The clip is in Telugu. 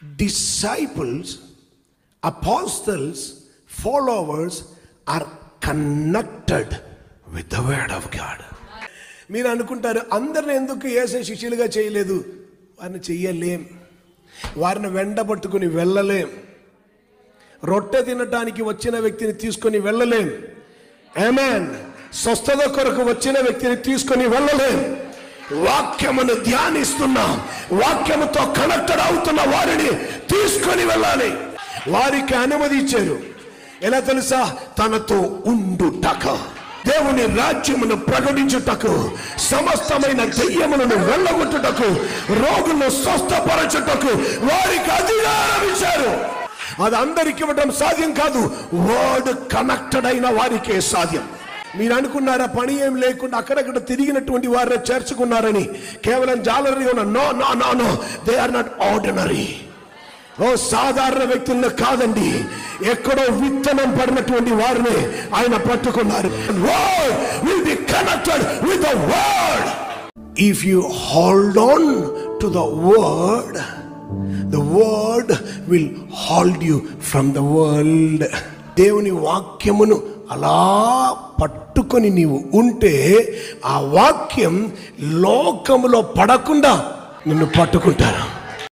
disciples, apostles, followers are connected with the word of God. మీరు అనుకుంటారు అందరిని ఎందుకు యేసు శిష్యులుగా చేయలేదు? వారిని చెయ్యలేం, వారిని వెంటబట్టుకుని వెళ్ళలేం, రొట్టె తినటానికి వచ్చిన వ్యక్తిని తీసుకొని వెళ్ళలేం, ఆమేన్, స్వస్థత కొరకు వచ్చిన వ్యక్తిని తీసుకొని వెళ్ళలేం. వాక్యమును ధ్యానిస్తున్నాం, వాక్యముతో కనెక్టెడ్ అవుతున్న వారిని తీసుకొని వెళ్ళాలి. వారికి అనుమతి ఇచ్చారు. ఎలా తెలుసా? తనతో ఉండుటకు, దేవుని రాజ్యమును ప్రకటించుటకు, సమస్తమైన దెయ్యములను వెళ్ళగొట్టుటకు, రోగులను స్వస్థపరచుటకు వారికి అధికారం ఇచ్చారు. అది అందరికి ఇవ్వడం సాధ్యం కాదు, వర్డ్ కనెక్టెడ్ అయిన వారికే సాధ్యం. మీరు అనుకున్నారా పని ఏం లేకుండా అక్కడక్కడ తిరిగినటువంటి వారిని చేర్చుకున్నారని? కేవలం జాలరీగా ఉన్న no no no no, they are not ordinary. ఓ సాధారణ వ్యక్తులను కాదండి, ఎక్కడో విత్తనం పడినటువంటి వారిని ఆయన పట్టుకున్నారు. Word will be connected with the word. If you hold on to the word will hold you from the world. దేవుని వాక్యమును అలా పట్టుకొని నీవు ఉంటే ఆ వాక్యం లోకములో పడకుండా నిన్ను పట్టుకుంటారు.